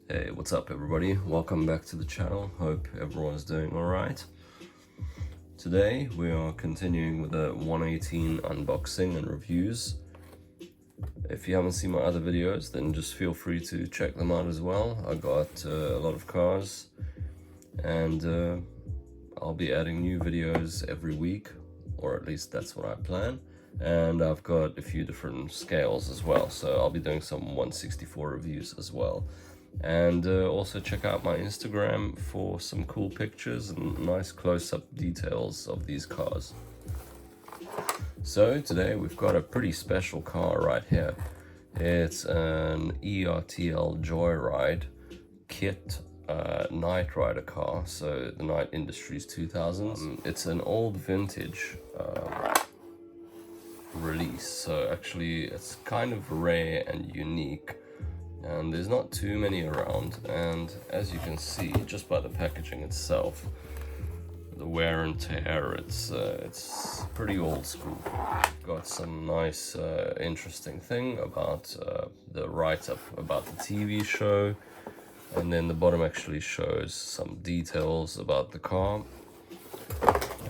Hey, what's up everybody? Welcome back to the channel. Hope everyone's doing alright. Today we are continuing with the 118 unboxing and reviews. If you haven't seen my other videos, then just feel free to check them out as well. I got a lot of cars and I'll be adding new videos every week, or at least that's what I plan. And I've got a few different scales as well, so I'll be doing some 164 reviews as well. And also check out my Instagram for some cool pictures and nice close-up details of these cars. So today we've got a pretty special car right here. It's an ERTL Joyride KITT Night Rider car, so the Night Industries 2000s. It's an old vintage release, so actually it's kind of rare and unique. And there's not too many around, and as you can see just by the packaging itself, the wear and tear, it's pretty old school. Got some nice interesting thing about the write-up about the TV show, and then the bottom actually shows some details about the car,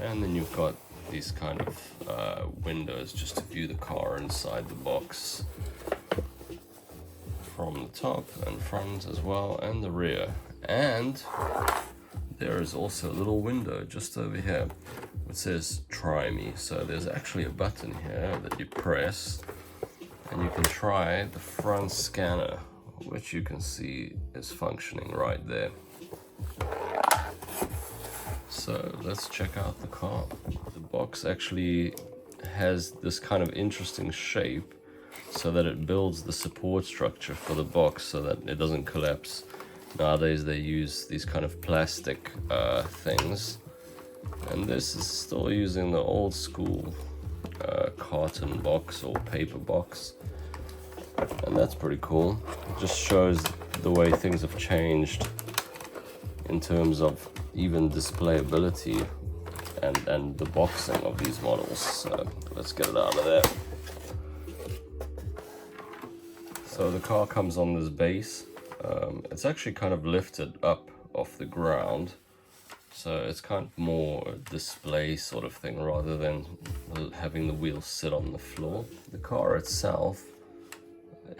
and then you've got these kind of windows just to view the car inside the box, from the top and front as well, and the rear. And there is also a little window just over here which says try me. So there's actually a button here that you press and you can try the front scanner, which you can see is functioning right there. So let's check out the car. The box actually has this kind of interesting shape so that it builds the support structure for the box so that it doesn't collapse. Nowadays they use these kind of plastic things, and this is still using the old school carton box or paper box, and that's pretty cool. It just shows the way things have changed in terms of even displayability and the boxing of these models. So let's get it out of there. So the car comes on this base. It's actually kind of lifted up off the ground, so it's kind of more a display sort of thing rather than having the wheels sit on the floor. The car itself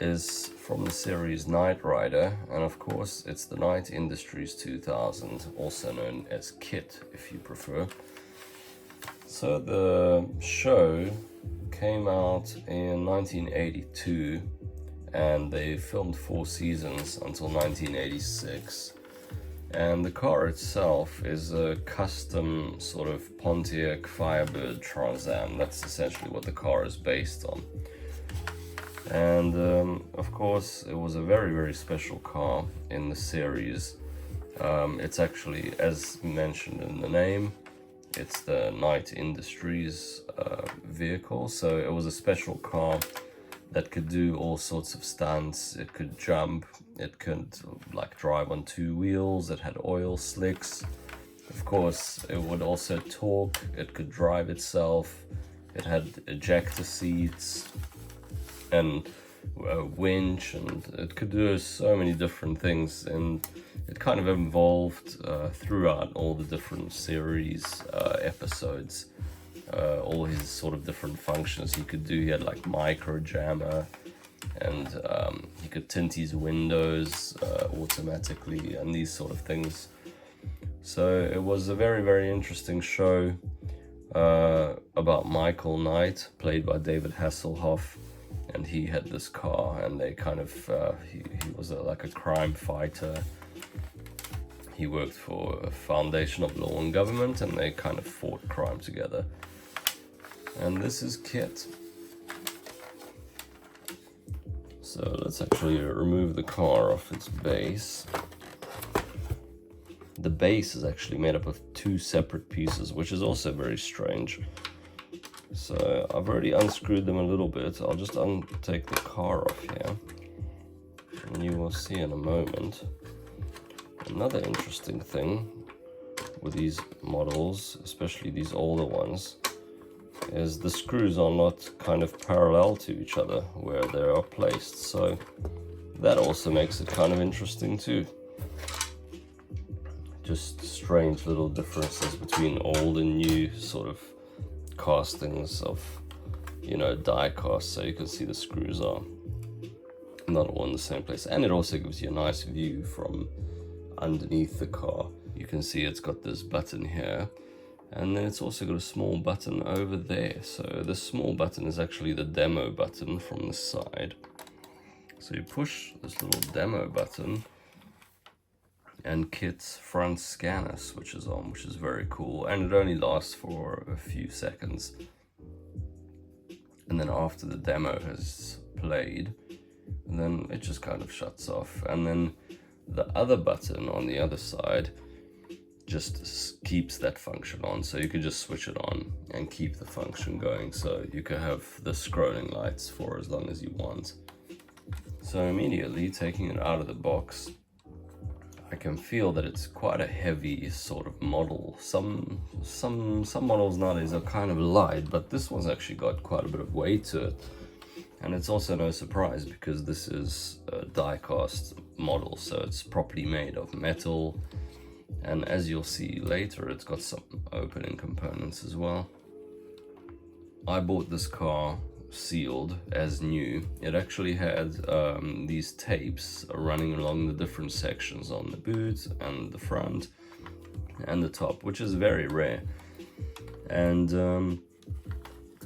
is from the series Night Rider, and of course it's the Night Industries 2000, also known as KITT if you prefer. So the show came out in 1982, and they filmed 4 seasons until 1986. And the car itself is a custom sort of Pontiac Firebird Trans Am. That's essentially what the car is based on. And of course it was a very, very special car in the series. It's actually, as mentioned in the name, it's the Night Industries vehicle. So it was a special car that could do all sorts of stunts. It could jump, it could like drive on 2 wheels, it had oil slicks. Of course, it would also torque, it could drive itself, it had ejector seats and a winch, and it could do so many different things, and it kind of evolved throughout all the different series episodes. All his sort of different functions he could do. He had like micro jammer, and he could tint his windows automatically and these sort of things. So it was a very, very interesting show about Michael Knight, played by David Hasselhoff, and he had this car, and they kind of he was like a crime fighter. He worked for a foundation of law and government, and they kind of fought crime together. And this is KITT. So let's actually remove the car off its base. The base is actually made up of 2 separate pieces, which is also very strange. So I've already unscrewed them a little bit. I'll just take the car off here, and you will see in a moment. Another interesting thing with these models, especially these older ones, is the screws are not kind of parallel to each other where they are placed. So that also makes it kind of interesting too. Just strange little differences between old and new sort of castings of, you know, die cast. So you can see the screws are not all in the same place, and it also gives you a nice view from underneath the car. You can see it's got this button here, and then it's also got a small button over there. So the small button is actually the demo button from the side. So you push this little demo button and KITT's front scanner switches on, which is very cool, and it only lasts for a few seconds. And then after the demo has played, and then it just kind of shuts off. And then the other button on the other side just keeps that function on, so you can just switch it on and keep the function going. So you can have the scrolling lights for as long as you want. So immediately taking it out of the box, I can feel that it's quite a heavy sort of model. Some models nowadays are kind of light, but this one's actually got quite a bit of weight to it. And it's also no surprise because this is a die-cast model, so it's properly made of metal. And as you'll see later, it's got some opening components as well. I bought this car sealed as new. It actually had these tapes running along the different sections on the boot and the front and the top, which is very rare. And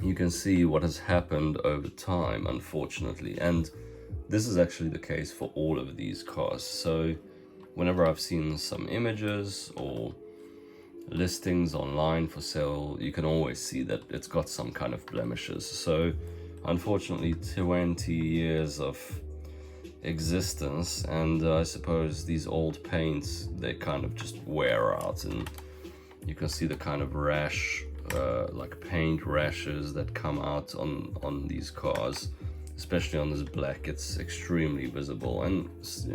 you can see what has happened over time, unfortunately, and this is actually the case for all of these cars. So whenever I've seen some images or listings online for sale, you can always see that it's got some kind of blemishes. So unfortunately, 20 years of existence, and I suppose these old paints, they kind of just wear out, and you can see the kind of rash, like paint rashes that come out on these cars, especially on this black. It's extremely visible, and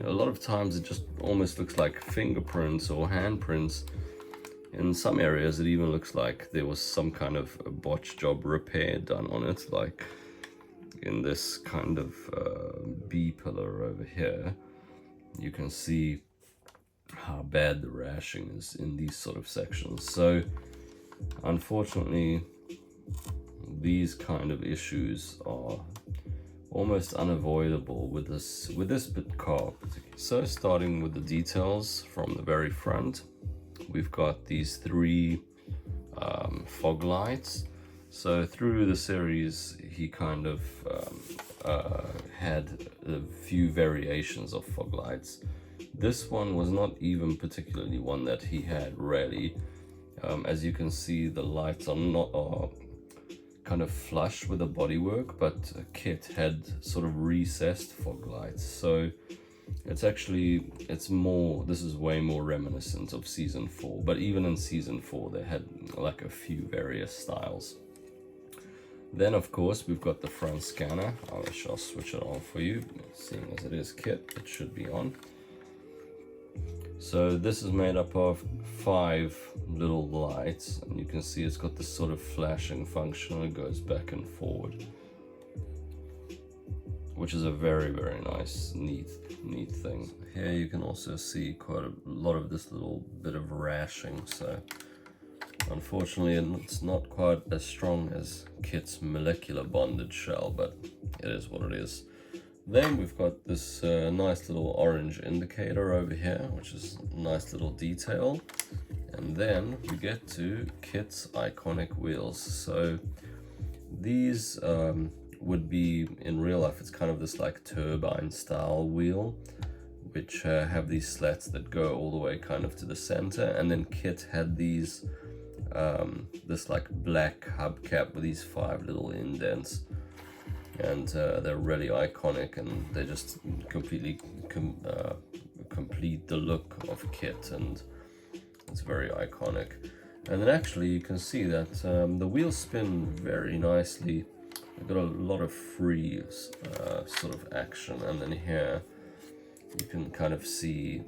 a lot of times it just almost looks like fingerprints or handprints. In some areas it even looks like there was some kind of a botch job repair done on it, like in this kind of B pillar over here. You can see how bad the rashing is in these sort of sections. So unfortunately, these kind of issues are almost unavoidable with this car. So starting with the details from the very front, we've got these three fog lights. So through the series, he kind of had a few variations of fog lights. This one was not even particularly one that he had really. As you can see, the lights are kind of flush with the bodywork, but KITT had sort of recessed fog lights. So this is way more reminiscent of season 4, but even in season 4 they had like a few various styles. Then of course we've got the front scanner. I shall switch it on for you, seeing as it is KITT, it should be on. So this is made up of 5 little lights, and you can see it's got this sort of flashing function. It goes back and forward, which is a very, very nice, neat thing. Here you can also see quite a lot of this little bit of rashing. So unfortunately, it's not quite as strong as KITT's molecular bonded shell, but it is what it is. Then we've got this nice little orange indicator over here, which is a nice little detail. And then we get to KITT's iconic wheels. So these would be, in real life, it's kind of this like turbine style wheel, which have these slats that go all the way kind of to the center. And then KITT had these, this like black hubcap with these 5 little indents. And they're really iconic, and they just completely complete the look of KITT, and it's very iconic. And then actually you can see that the wheels spin very nicely. We've got a lot of free sort of action, and then here you can kind of see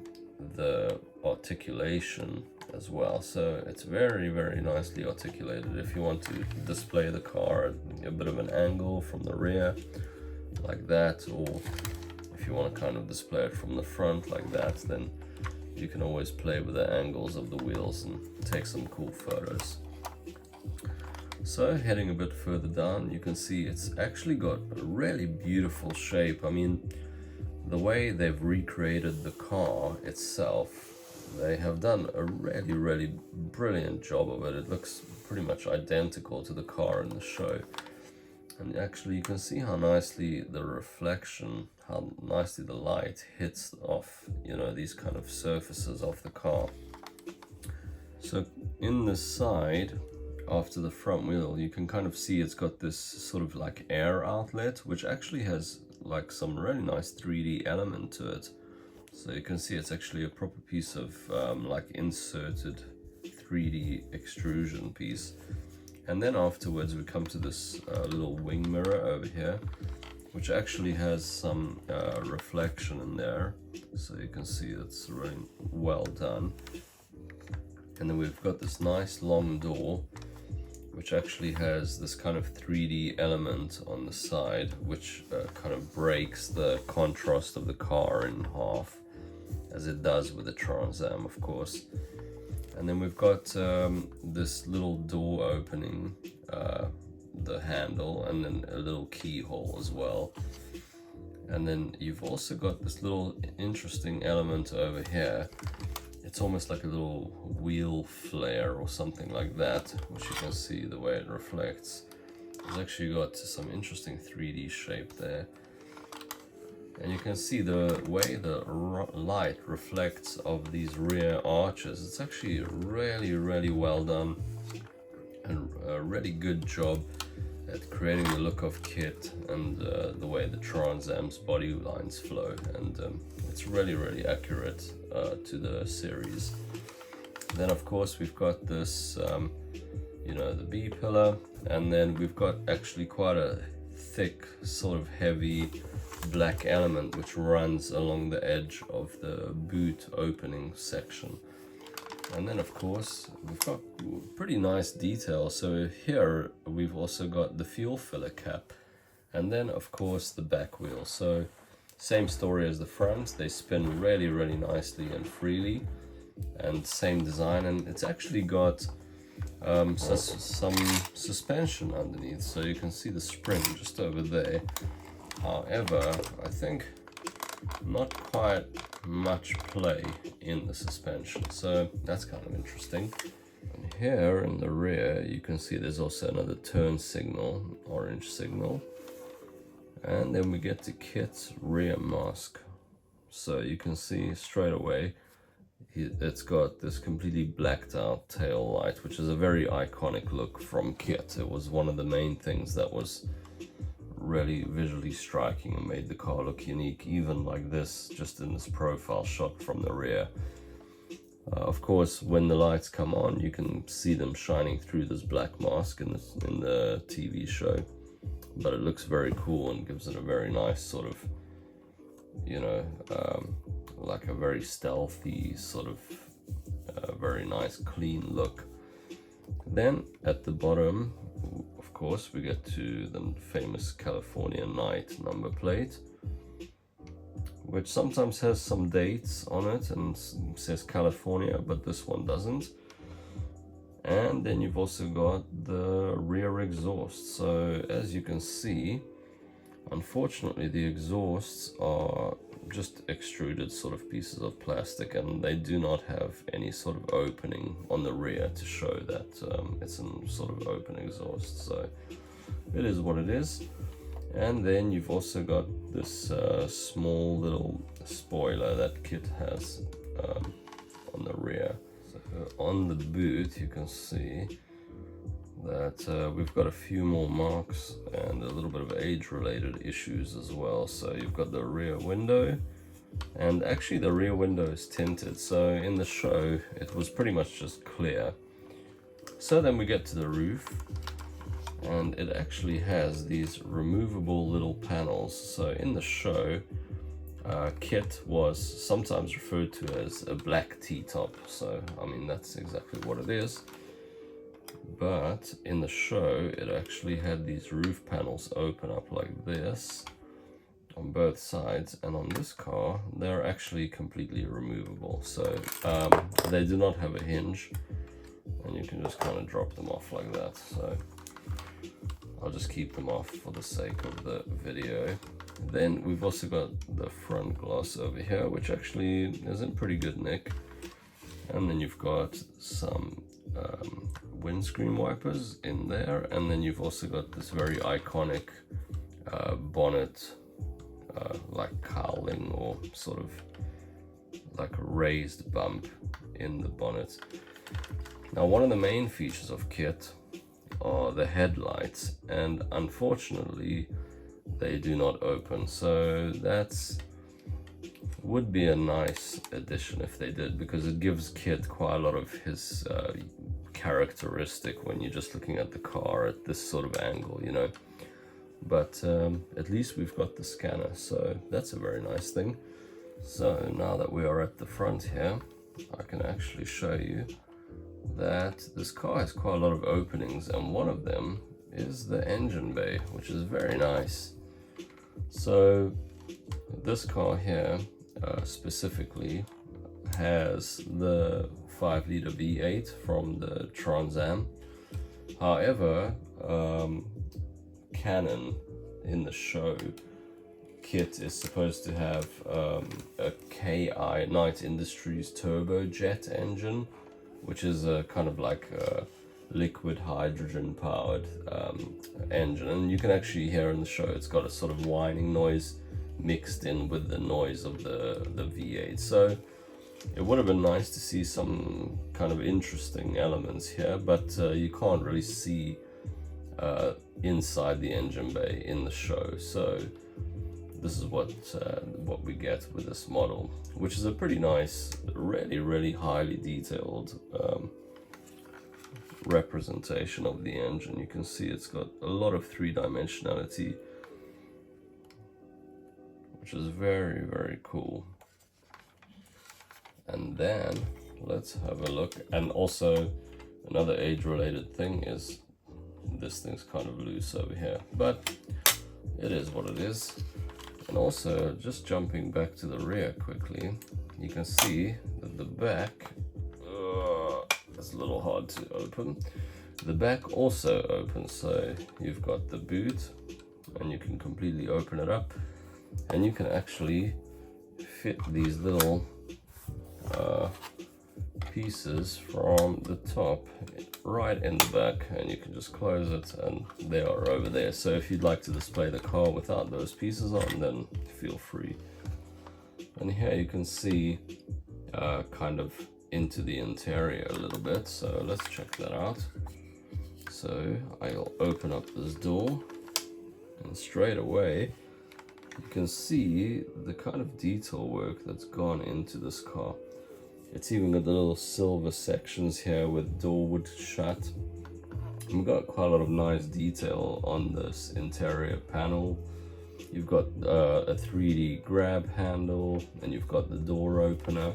the articulation as well. So it's very, very nicely articulated. If you want to display the car at a bit of an angle from the rear like that, or if you want to kind of display it from the front like that, then you can always play with the angles of the wheels and take some cool photos. So heading a bit further down, you can see it's actually got a really beautiful shape. I mean, the way they've recreated the car itself, they have done a really brilliant job of it. It looks pretty much identical to the car in the show. And actually you can see how nicely the reflection, how nicely the light hits off, you know, these kind of surfaces of the car. So in the side, after the front wheel, you can kind of see it's got this sort of like air outlet, which actually has like some really nice 3D element to it. So you can see it's actually a proper piece of like inserted 3D extrusion piece. And then afterwards we come to this little wing mirror over here, which actually has some reflection in there. So you can see it's really well done. And then we've got this nice long door, which actually has this kind of 3D element on the side, which kind of breaks the contrast of the car in half, as it does with the Trans Am, of course. And then we've got this little door opening, the handle, and then a little keyhole as well. And then you've also got this little interesting element over here. It's almost like a little wheel flare or something like that, which you can see the way it reflects. It's actually got some interesting 3D shape there. And you can see the way the light reflects of these rear arches. It's actually really well done, and a really good job at creating the look of KITT and the way the Trans Am's body lines flow. And it's really accurate to the series. Then of course we've got this, you know, the B pillar, and then we've got actually quite a thick, sort of heavy black element which runs along the edge of the boot opening section. And then of course we've got pretty nice detail. So here we've also got the fuel filler cap, and then of course the back wheel. So same story as the front, they spin really nicely and freely, and same design. And it's actually got some suspension underneath, so you can see the spring just over there. However, I think not quite much play in the suspension, so that's kind of interesting. And here in the rear you can see there's also another turn signal, orange signal. And then we get to KITT's rear mask. So you can see straight away it's got this completely blacked out tail light, which is a very iconic look from KITT. It was one of the main things that was really visually striking and made the car look unique, even like this, just in this profile shot from the rear. Of course, when the lights come on, you can see them shining through this black mask in the TV show, but it looks very cool and gives it a very nice sort of, you know, like a very stealthy sort of very nice clean look. Then at the bottom, of course, we get to the famous California Night number plate, which sometimes has some dates on it and says California, but this one doesn't. And then you've also got the rear exhaust. So as you can see, unfortunately the exhausts are just extruded sort of pieces of plastic, and they do not have any sort of opening on the rear to show that it's a sort of open exhaust. So it is what it is. And then you've also got this small little spoiler that KITT has on the rear. So on the boot you can see that we've got a few more marks and a little bit of age-related issues as well. So you've got the rear window, and actually the rear window is tinted. So in the show it was pretty much just clear. So then we get to the roof, and it actually has these removable little panels. So in the show, KITT was sometimes referred to as a black T-top. So I mean, that's exactly what it is. But in the show, it actually had these roof panels open up like this, on both sides, and on this car they're actually completely removable. So they do not have a hinge, and you can just kind of drop them off like that. So I'll just keep them off for the sake of the video. Then we've also got the front glass over here, which actually is in pretty good nick. And then you've got some windscreen wipers in there, and then you've also got this very iconic bonnet, like cowling, or sort of like a raised bump in the bonnet. Now, one of the main features of KITT are the headlights, and unfortunately they do not open. So that's would be a nice addition if they did, because it gives KITT quite a lot of his characteristic when you're just looking at the car at this sort of angle, you know. But at least we've got the scanner, so that's a very nice thing. So now that we are at the front here, I can actually show you that this car has quite a lot of openings, and one of them is the engine bay, which is very nice. So this car here specifically has the 5-liter V8 from the Trans Am. However, Canon in the show, KITT is supposed to have a KI Knight Industries turbojet engine, which is a kind of like a liquid hydrogen powered engine, and you can actually hear in the show it's got a sort of whining noise mixed in with the noise of the V8. So it would have been nice to see some kind of interesting elements here, but you can't really see inside the engine bay in the show. So this is what we get with this model, which is a pretty nice, really highly detailed representation of the engine. You can see it's got a lot of three-dimensionality, which is very cool. And then let's have a look. And also another age-related thing is this thing's kind of loose over here, but it is what it is. And also, just jumping back to the rear quickly, you can see that the back, it's a little hard to open. The back also opens, so you've got the boot, and you can completely open it up, and you can actually fit these little pieces from the top right in the back, and you can just close it, and they are over there. So if you'd like to display the car without those pieces on, then feel free. And here you can see kind of into the interior a little bit, so let's check that out. So I'll open up this door, and straight away you can see the kind of detail work that's gone into this car. It's even got the little silver sections here with door wood shut. We've got quite a lot of nice detail on this interior panel. You've got a 3D grab handle, and you've got the door opener.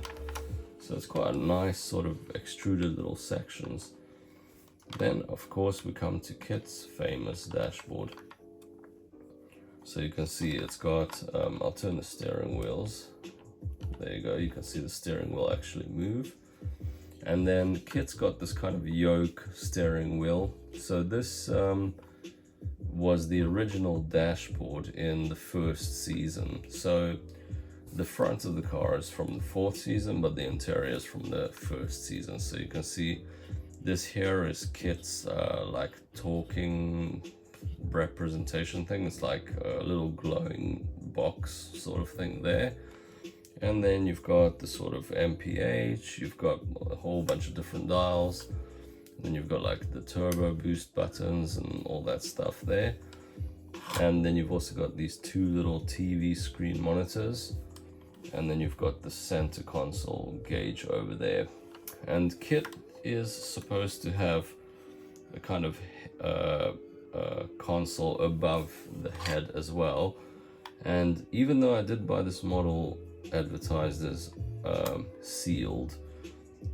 So it's quite a nice sort of extruded little sections. Then of course we come to KITT's famous dashboard. So you can see it's got, I'll turn the steering wheels. There you go, you can see the steering wheel actually move. And then KITT's got this kind of yoke steering wheel. So this was the original dashboard in the first season. So the front of the car is from the 4th season, but the interior is from the 1st season. So you can see this here is KITT's like talking representation thing. It's like a little glowing box sort of thing there. And then you've got the sort of MPH, you've got a whole bunch of different dials. Then you've got like the turbo boost buttons and all that stuff there. And then you've also got these two little TV screen monitors. And then you've got the center console gauge over there. And KITT is supposed to have a kind of console above the head as well. And even though I did buy this model advertised as sealed,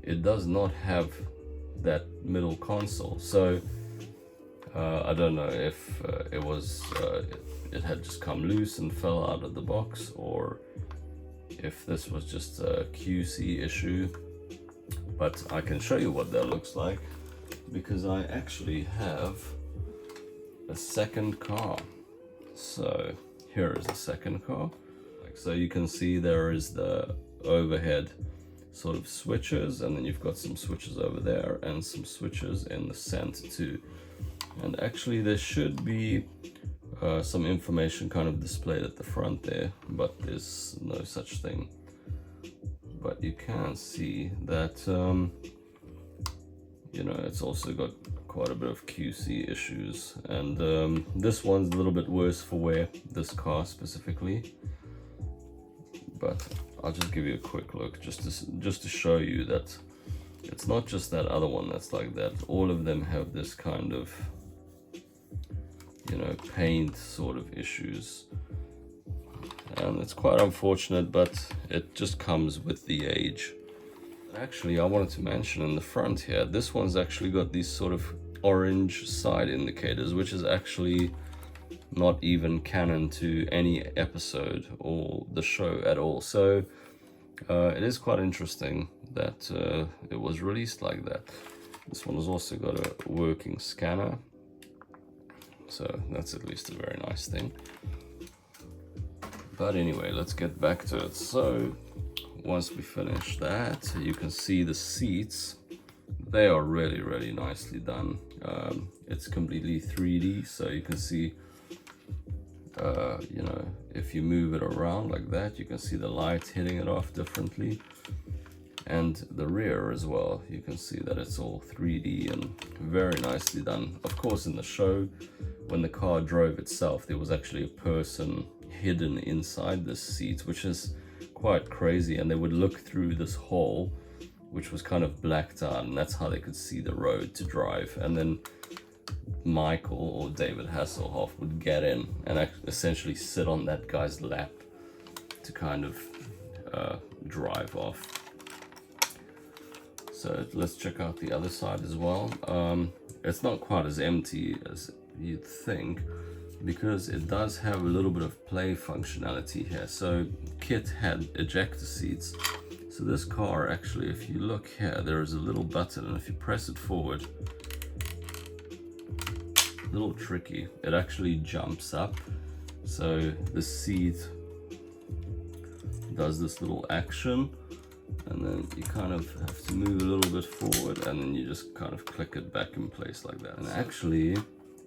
it does not have that middle console. So I don't know if it had just come loose and fell out of the box, or if this was just a QC issue, but I can show you what that looks like because I actually have a second car. So here is the second car. So you can see there is the overhead sort of switches, and then you've got some switches over there and some switches in the center too. And actually there should be some information kind of displayed at the front there, but there's no such thing. But you can see that you know, it's also got quite a bit of QC issues, and this one's a little bit worse for wear, this car specifically. But I'll just give you a quick look just to show you that it's not just that other one that's like that. All of them have this kind of, you know, paint sort of issues, and it's quite unfortunate, but it just comes with the age. Actually, I wanted to mention in the front here, this one's actually got these sort of orange side indicators, which is actually not even canon to any episode or the show at all. So it is quite interesting that it was released like that. This one has also got a working scanner, so that's at least a very nice thing. But anyway, let's get back to it. So once we finish that, you can see the seats. They are really, really nicely done. It's completely 3D, so you can see you know, if you move it around like that, you can see the lights hitting it off differently. And the rear as well, you can see that it's all 3D and very nicely done. Of course, in the show, when the car drove itself, there was actually a person hidden inside this seat, which is quite crazy, and they would look through this hole, which was kind of blacked out, and that's how they could see the road to drive. And then Michael, or David Hasselhoff, would get in and essentially sit on that guy's lap to kind of drive off. So let's check out the other side as well. It's not quite as empty as you'd think, because it does have a little bit of play functionality here. So KITT had ejector seats. So this car, actually, if you look here, there is a little button, and if you press it forward, a little tricky, it actually jumps up. So the seat does this little action, and then you kind of have to move a little bit forward, and then you just kind of click it back in place like that. And actually,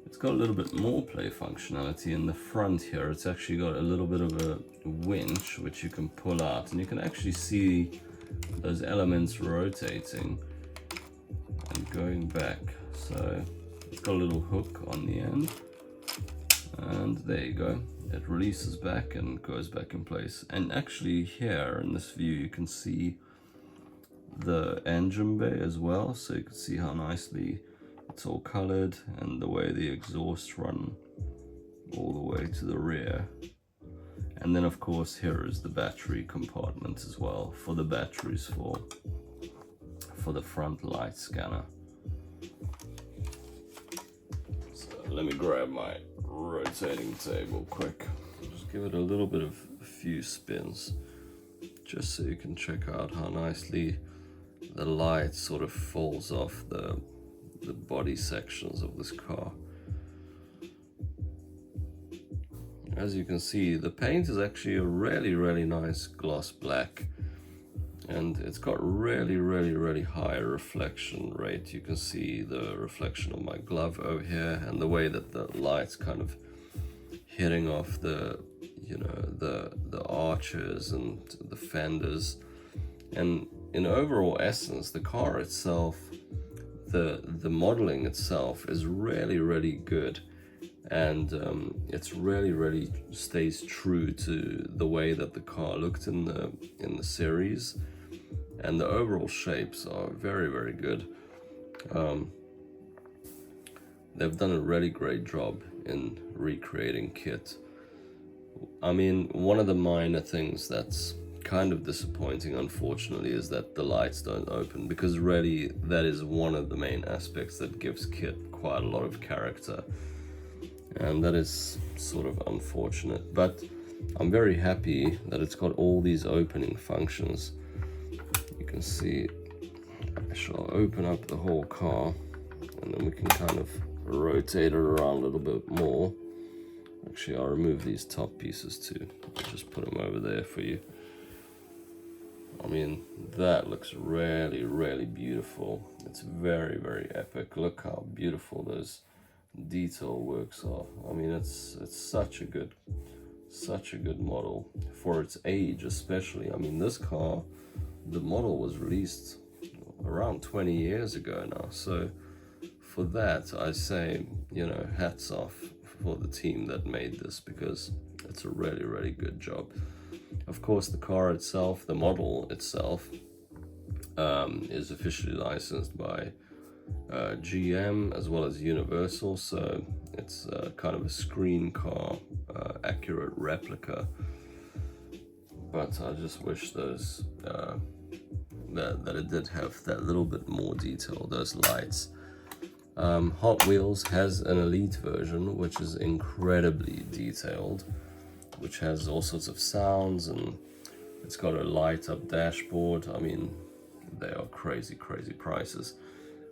it's got a little bit more play functionality in the front here. It's actually got a little bit of a winch which you can pull out, and you can actually see those elements rotating and going back. So it's got a little hook on the end, and there you go. It releases back and goes back in place. And actually here in this view, you can see the engine bay as well, so you can see how nicely it's all colored, and the way the exhausts run all the way to the rear. And then of course here is the battery compartment as well, for the batteries for the front light scanner. So let me grab my rotating table quick. Just give it a little bit of a few spins, just so you can check out how nicely the light sort of falls off the body sections of this car. As you can see, the paint is actually a really nice gloss black, and it's got really high reflection rate. You can see the reflection of my glove over here, and the way that the light's kind of hitting off the, you know, the arches and the fenders. And in overall essence, the car itself, the modeling itself is really good, and it's really stays true to the way that the car looked in the series, and the overall shapes are very good. They've done a really great job in recreating KITT. I mean, one of the minor things that's kind of disappointing, unfortunately, is that the lights don't open, because really that is one of the main aspects that gives KITT quite a lot of character, and that is sort of unfortunate. But I'm very happy that it's got all these opening functions. You can see, I shall open up the whole car, and then we can kind of rotate it around a little bit more. Actually, I'll remove these top pieces too. I'll just put them over there for you. I mean, that looks really, really beautiful. It's very, very epic. Look how beautiful those detail works are. I mean, it's such a good model for its age, especially. I mean, this car, the model was released around 20 years ago now. So for that, I say, you know, hats off for the team that made this, because it's a really, really good job. Of course, the car itself, the model itself, is officially licensed by GM as well as Universal, so it's kind of a screen car, accurate replica. But I just wish those that it did have that little bit more detail, those lights. Hot Wheels has an Elite version, which is incredibly detailed, which has all sorts of sounds, and it's got a light up dashboard. I mean, they are crazy prices.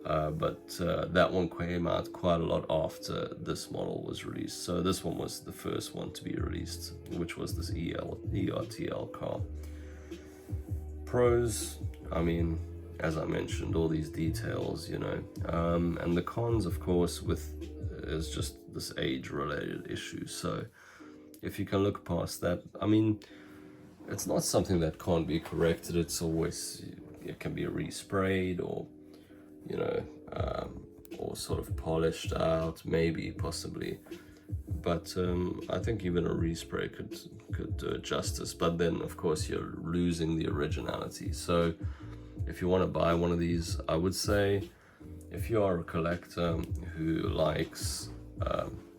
But that one came out quite a lot after this model was released. So this one was the first one to be released, which was this ERTL car. Pros, I mean, as I mentioned, all these details, you know, and the cons, of course, is just this age-related issue. So if you can look past that, I mean, it's not something that can't be corrected. It's always, it can be resprayed, or, you know, or sort of polished out, maybe, possibly. But I think even a respray could do it justice. But then, of course, you're losing the originality. So if you want to buy one of these, I would say, if you are a collector who likes,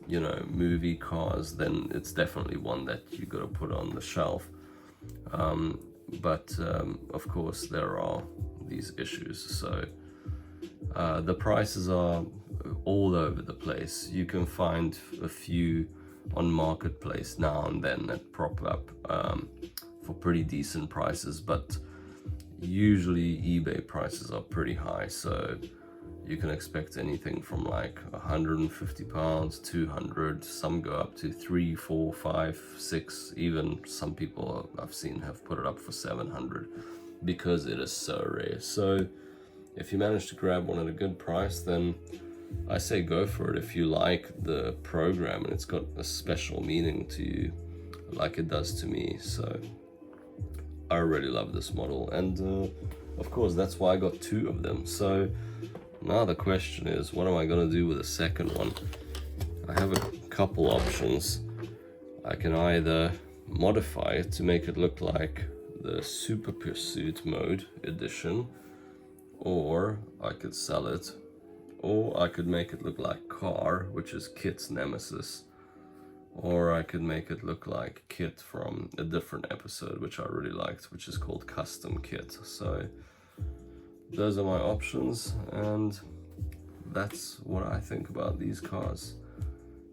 you know, movie cars, then it's definitely one that you got to put on the shelf. But of course, there are these issues. So the prices are all over the place. You can find a few on Marketplace now and then that prop up for pretty decent prices, but usually eBay prices are pretty high. So you can expect anything from like £150, 200, some go up to 3, 4, 5, 6, even some people I've seen have put it up for 700, because it is so rare. So if you manage to grab one at a good price, then I say go for it. If you like the program and it's got a special meaning to you, like it does to me. So I really love this model, and of course that's why I got 2 of them. So now the question is, what am I going to do with the second one? I have a couple options. I can either modify it to make it look like the Super Pursuit Mode edition, or I could sell it, or I could make it look like Car, which is KITT's nemesis, or I could make it look like KITT from a different episode which I really liked, which is called Custom KITT. So those are my options, and that's what I think about these cars.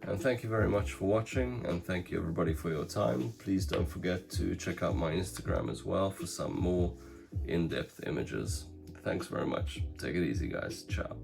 And thank you very much for watching, and thank you everybody for your time. Please don't forget to check out my Instagram as well for some more in-depth images. Thanks very much. Take it easy, guys. Ciao.